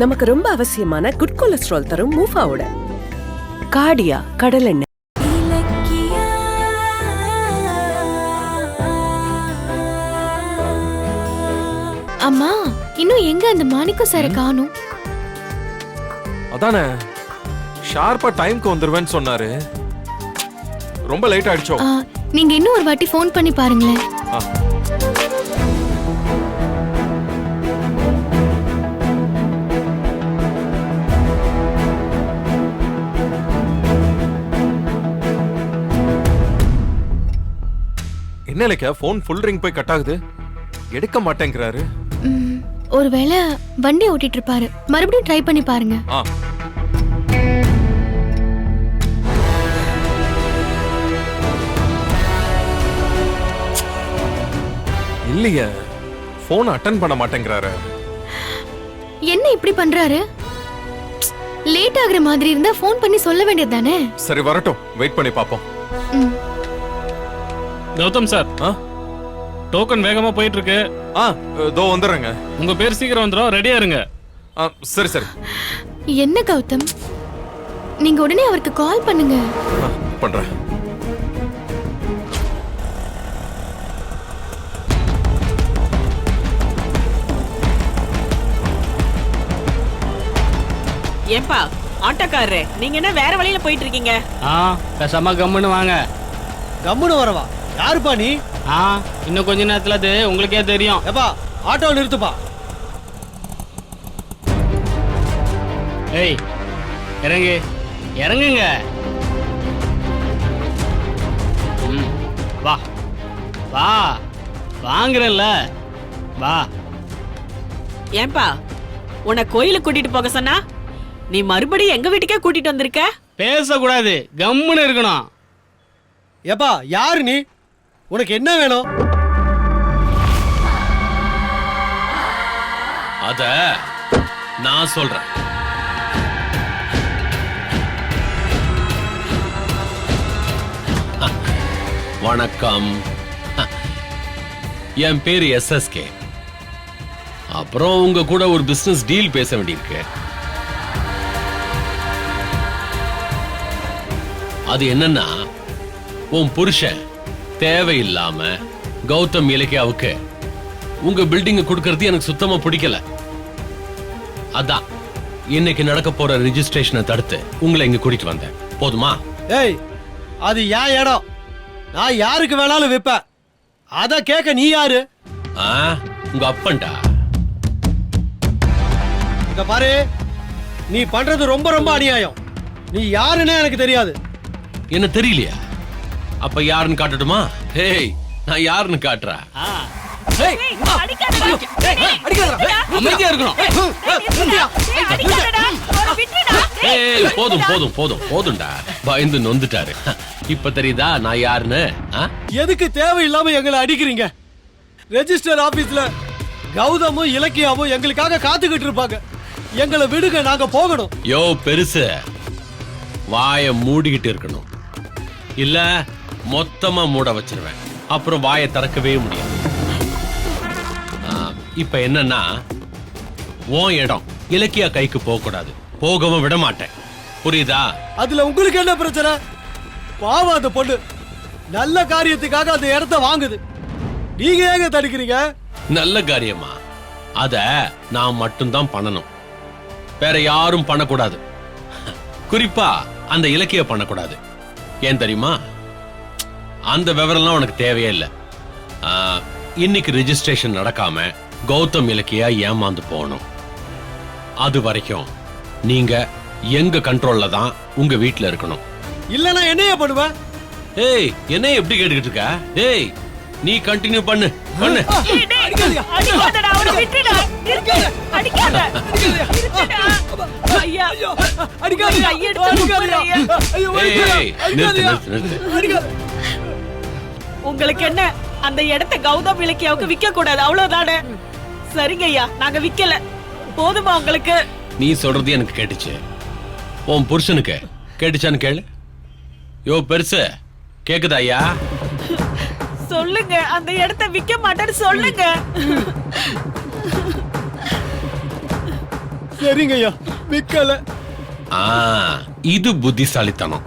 நமக்கு ரொம்ப அவசியமான குட் கொலஸ்ட்ரால் தரும் மூஃபாவோட கார்டியா கடலெண்ணெய். அம்மா, இன்னும் எங்க அந்த மாணிக்கம் சார காணோம்? அதானே ஷார்ப்பா டைம்க்கு வந்துருவேன்னு சொன்னாரு. ரொம்ப லேட் ஆயிடுச்சோ? நீங்க இன்னும் ஒரு வாட்டி ஃபோன் பண்ணி பாருங்களேன். என்ன இலக்கியா, ஃபோன் ஃபுல் ரிங் போய் கட் ஆகுது, எடுக்க மாட்டேங்கிறாரு. ஒருவேளை வண்டி ஓட்டிட்டு இருப்பாரு. மறுபடியும் ட்ரை பண்ணி பாருங்க. இல்லையே, போன் அட்டெண்ட் பண்ண மாட்டேங்கிறாரு. என்ன இப்படி பண்றாரு? லேட் ஆகுற மாதிரி இருந்தா ஃபோன் பண்ணி சொல்ல வேண்டியது தானே? சரி வரட்டும், வெயிட் பண்ணி பாப்போம். கௌதம் சார், டோக்கன் வேகமா போயிட்டு இருக்கு. இதோ வந்துடுறேங்க. உங்க பேர் சீக்கிரம் வந்துடும், ரெடியா இருங்க. சரி சரி. என்ன கௌதம், நீங்க உடனே அவருக்கு கால் பண்ணுங்க. பண்றேன். ஏன்பா ஆட்டோக்காரரே, நீங்க என்ன வேற வழியில போயிட்டு இருக்கீங்க? பேசாம கம்முன்னு வாங்க. கம்முன்னு வரவா? யாருப்பா நீ? இன்னும் கொஞ்ச நேரத்துல அது உங்களுக்கே தெரியும். ஏப்பா ஆட்டோ நிறுத்துப்பா. ஏய் இறங்கு, இறங்குங்க. வா வா, வாங்குறல்ல, வா. ஏன்பா உன்னை கோயிலுக்கு கூட்டிட்டு போக சொன்னா நீ மறுபடியும் எங்க வீட்டுக்கே கூட்டிட்டு வந்திருக்க? பேசக்கூடாது, கம்முன்னு இருக்கணும். ஏப்பா யாரு நீ? உனக்கு என்ன வேணும்? அத நான் சொல்றேன். வணக்கம், என் பேரு SSK. அப்புறம் உங்க கூட ஒரு பிசினஸ் டீல் பேச வேண்டியிருக்கு. அது என்னன்னா, உன் புருஷன் தேவையில்லாம கௌதம் இலக்கியாவுக்கு உங்க பில்டிங் கொடுக்கறது எனக்கு சுத்தமா பிடிக்கல. அதான் இன்னைக்கு நடக்க போற ரெஜிஸ்ட்ரேஷனை தடுத்து உங்களை இங்க கூட்டிட்டு வந்தேன். போதுமா? ஏய், அது என் இடம். நான் யாருக்கு வேணாலும் விப்பேன். அத கேட்க நீ யாரு? உங்க அப்பன்டா. இங்க பாரு, நீ பண்றது ரொம்ப ரொம்ப அநியாயம். நீ யாருன்னு எனக்கு தெரியாது. என்ன தெரியலையா? அப்ப யாருன்னு காட்டட்டுமா? ஹேய், நான் யாருன்னு காட்டுறேன். அமைதியா இருக்கணும். போதும் போதும் போதும் போதும்டா, பயந்து நொந்துட்டாரு. இப்ப தெரியுதா நான் யாருன்னு? எதுக்கு தேவையில்லாம எங்களை அடிக்கிறீங்க? ரெஜிஸ்டர் ஆபீஸ்ல கௌதமும் இலக்கியாவும் எங்களுக்காக காத்துக்கிட்டு இருப்பாங்க. எங்களை விடுங்க, நாங்க போகணும். யோ பெருசு, வாய மூடிக்கிட்டு இருக்கணும், இல்ல மொத்தமா மூட வச்சிருவேன். அப்புறம் வாயை திறக்கவே முடியாது. இப்ப என்னன்னா, உன் இடம் இலக்கியா கைக்கு போக கூடாது, போகவும் விட மாட்டேன். புரியுதா? அதுல உங்களுக்கு என்ன பிரச்சனை? பாவம், அந்த பொண்ணு நல்ல காரியத்துக்காக அந்த இடத்தை வாங்குது. நீங்க ஏங்க தடுக்கிறீங்க? நல்ல காரியமா? அத நான் மட்டும்தான் பண்ணணும், வேற யாரும் பண்ணக்கூடாது. குறிப்பா அந்த இலக்கிய பண்ணக்கூடாது. ஏன் தெரியுமா? அந்த விவரம்லாம் உனக்கு தேவையே இல்லை. இன்னைக்கு ரெஜிஸ்ட்ரேஷன் நடக்காம கௌதம் இலக்கியா ஏமாந்து போகணும். அது வரைக்கும் நீங்க எங்க கண்ட்ரோல்ல தான் உங்க வீட்டுல இருக்கணும். இல்லனா என்னைய பண்ணுவ? ஏய், என்ன எப்படி கேட்டுக்கிட்டு இருக்க? ஏய், நீ கண்டினியூ பண்ணு பண்ணு. அடிக்காதடா, அவரை விட்டுடா. அடிக்காத. ஐயா, அடிக்காத. ஏய், நிறுத்து நிறுத்து நிறுத்து. உங்களுக்கு என்ன, அந்த இடத்தை கௌதம் இலக்கியாவுக்கு விற்க கூடாது, அவ்வளவுதானே? சரிங்க ஐயா, நாங்க விக்கல. போதுமா உங்களுக்கு? நீ சொல்றது எனக்கு கேட்டுச்சு, உன் புருஷனுக்கு கேட்டுச்சான்னு கேளு. யோ பெருசு, கேக்குதா ஐயா? சொல்லுங்க, அந்த இடத்தை விக்க மாட்டேன்னு சொல்லுங்க. சரிங்க ஐயா, விக்கல. ஆ, இது புத்திசாலித்தனம்.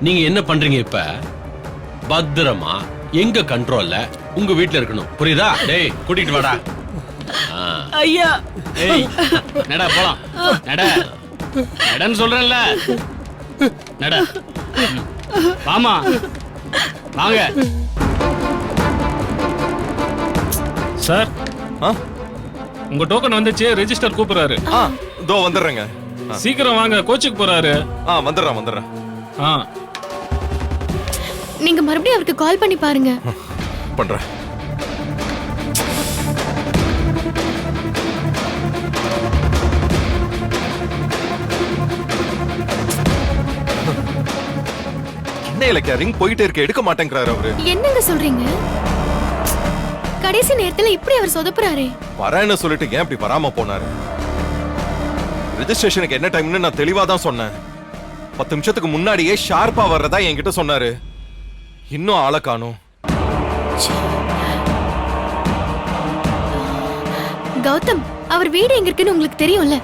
நீங்க என்ன பண்றீங்க இப்ப? பத்திரமா எங்க கண்ட்ரோல்ல உங்க வீட்ல இருக்கணும், புரியுதா? டேய் கூட்டிட்டு வாடா. ஆ. ஐயா ஏய் நடா போலாம். நட நடன்னு சொல்றேன்ல. நட. வாமா வாங்க. சார் ஆ உங்க டோக்கன் வந்துச்சு, ரெஜிஸ்டர் கூப்பிடுறாரு. ஆ இதோ வந்துடுறேங்க. சீக்கிரம் வாங்க, கோச்சுக்கு போறாரு. வந்துடுறேன். ஆ நீங்க மறுபடியும் அவருக்கு கால் பண்ணி பாருங்க. பண்றேன். என்ன இலக்கியா, ரிங் போயிட்டே இருக்க, எடுக்க மாட்டேங்கிறாரு அவரு. என்னங்க சொல்றீங்க? கடைசி நேரத்துல இப்படி அவர் சொதப்புறாரே. வரேன்னு சொல்லிட்டு ஏன் இப்படி வராம போனாரு? ரெஜிஸ்ட்ரேஷனுக்கு என்ன டைம்னு நான் தெளிவா தான் சொன்னேன். 10 நிமிஷத்துக்கு முன்னாடியே ஷார்ப்பா வர்றதா என்கிட்ட சொன்னாரு. இன்னும் ஆளை காணோம். கௌதம், அவர் வீடு எங்க இருக்குன்னு உங்களுக்கு தெரியும்ல.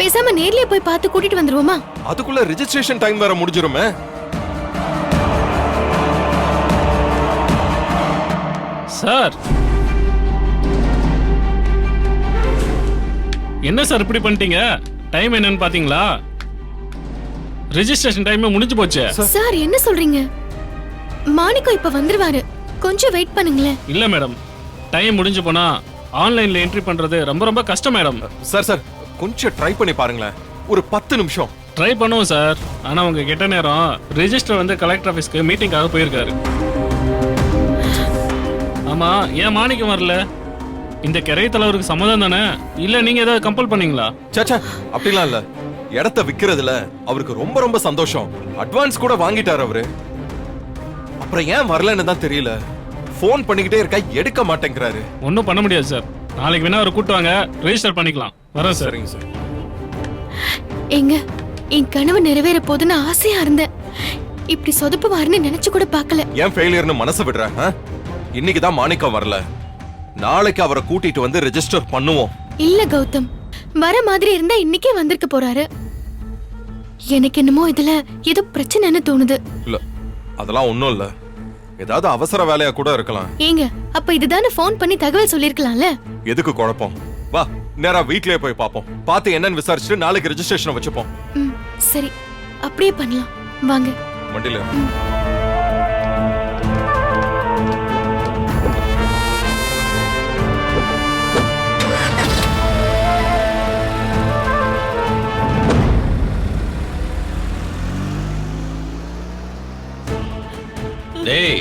பேசாம நேர்லயே போய் பார்த்து கூட்டிட்டு வந்துருவோமா? அதுக்குள்ள ரெஜிஸ்ட்ரேஷன் டைம் வேற முடிஞ்சிருமே. சார் என்ன சார் இப்படி பண்ணிட்டீங்க? டைம் என்னன்னு பாத்தீங்களா? ரெஜிஸ்ட்ரேஷன் டைம் முடிஞ்சு போச்சு. சார் என்ன சொல்றீங்க? மாணிக்கம் இப்ப வந்துருவாரு, கொஞ்சம் வெயிட் பண்ணுங்களேன். இல்ல மேடம், டைம் முடிஞ்சு போனா ஆன்லைன்ல என்ட்ரி பண்றது ரொம்ப ரொம்ப கஷ்டம் மேடம். சார் கொஞ்சம் ட்ரை பண்ணி பாருங்களேன், ஒரு 10 நிமிஷம். ட்ரை பண்ணுவோம் சார். ஆனா உங்க கெட்ட நேரம் ரெஜிஸ்டர் வந்து கலெக்டர் ஆபீஸ்க்கு மீட்டிங்காக போயிருக்காரு. ஆமா, ஏன் மாணிக்கம் வரல? இந்த கிரை தலைவருக்கு சம்மதம் தானே? இல்ல நீங்க ஏதாவது கம்பல் பண்ணீங்களா? சாச்சா அப்படிலாம் இல்ல. இடத்த விக்கிறதுல அவருக்கு ரொம்ப ரொம்ப சந்தோஷம். அட்வான்ஸ் கூட வாங்கிட்டாரு அவரு. அப்புறம் ஏன் வரலன்னு தான் தெரியல. போன் பண்ணிக்கிட்டே இருக்கா, எடுக்க மாட்டேங்கிறாரு. ஒன்னும் பண்ண முடியாது சார். நாளைக்கு வேணா அவரை கூட்டு வாங்க, ரெஜிஸ்டர் பண்ணிக்கலாம். வரேன் சார். சரிங்க சார். எங்க என் கனவு நிறைவேற போதுன்னு ஆசையா இருந்தேன். இப்படி சொதப்புவாருன்னு நினைச்சு கூட பார்க்கல. ஏன் ஃபெயிலியர்னு மனசு விடுற? இன்னைக்கு தான் மாணிக்கம் வரல, நாளைக்கு அவரை கூட்டிட்டு வந்து ரெஜிஸ்டர் பண்ணுவோம். இல்ல கௌதம், வர மாதிரி இருந்தா இன்னைக்கே வந்திருக்க போறாரு. எனக்கு என்னமோ இதுல ஏதோ பிரச்சனைன்னு தோணுது. இல்ல அதெல்லாம் ஒண்ணும் இல்ல, ஏதாவது அவசர வேலையா கூட இருக்கலாம். ஏங்க, அப்ப இதுதானே ஃபோன் பண்ணி தகவல் சொல்லிருக்கலாம்ல. எதுக்கு குழப்பம்? வா நேரா வீட்லயே போய் பாப்போம். பார்த்து என்னன்னு விசாரிச்சுட்டு நாளைக்கு ரெஜிஸ்ட்ரேஷன் வச்சுப்போம். சரி, அப்படியே பண்ணலாம். வாங்க வண்டியில. டேய்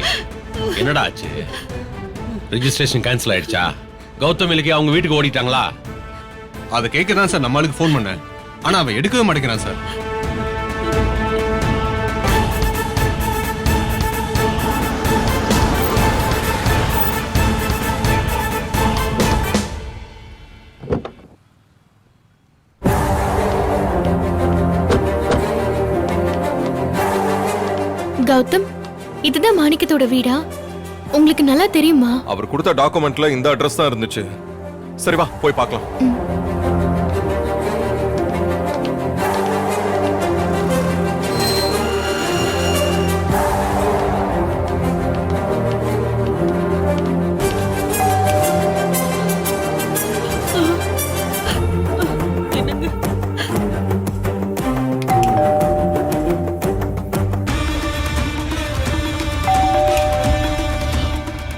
என்னடா ஆச்சு? ரெஜிஸ்ட்ரேஷன் கேன்சல் ஆயிடுச்சா? கௌதம் இலக்கியா அவங்க வீட்டுக்கு ஓடிட்டாங்களா? அதை கேட்க தான் சார் நம்மளுக்கு ஃபோன் பண்ணேன். ஆனா அவன் எடுக்கவே மாட்டேங்கிறான் சார். கௌதம், இதுதான் மாணிக்கத்தோட வீடா? உங்களுக்கு நல்லா தெரியுமா? அவர் கொடுத்த டாக்குமெண்ட்ல இந்த அட்ரஸ் தான் இருந்துச்சு. சரி வா போய் பார்க்கலாம்.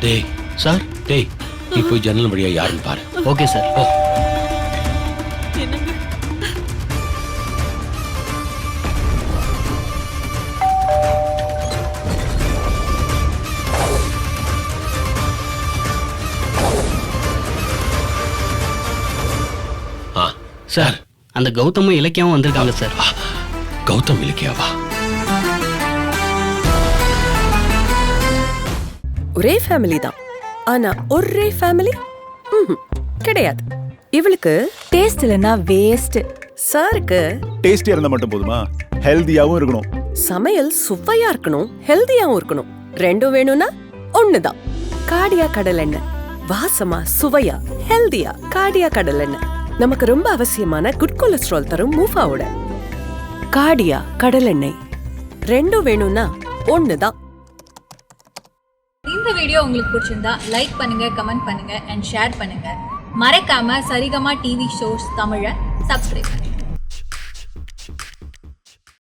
டேய் சார், டேய் நீ போய் ஜன்னல் வழியா யாருன்னு பாரு. Okay sir. ஓ சார், அந்த கௌதமும் இலக்கியாவும் வந்திருக்காங்க சார். கௌதம் இலக்கியாவா? ஒரே ஃபேமிலி தான், ஆனா ஒரே ஃபேமிலி கிடையாது. இவளுக்கு டேஸ்ட் இல்லைன்னா வேஸ்ட். சாருக்கு டேஸ்டியா இருந்தா மட்டும் போதுமா? ஹெல்தியாவும் இருக்கணும். சமையல் சுவையா இருக்கணும், ஹெல்தியாவும் இருக்கணும். ரெண்டும் வேணும்னா ஒண்ணுதான். காடியா கடலெண்ணெய். வாசமா சுவையா ஹெல்தியா காடியா கடலெண்ணெய். நமக்கு ரொம்ப அவசியமான குட் கொலஸ்ட்ரால் தரும் மூஃபாவோட கார்டியா கடலெண்ணெய் ரெண்டும் வேணும்னா ஒண்ணுதான். இந்த வீடியோ உங்களுக்கு பிடிச்சிருந்தா லைக் பண்ணுங்க, கமெண்ட் பண்ணுங்க அண்ட் ஷேர் பண்ணுங்க. மறக்காம சரிகமா டிவி ஷோஸ் தமிழை சப்ஸ்கிரைப் பண்ணுங்க.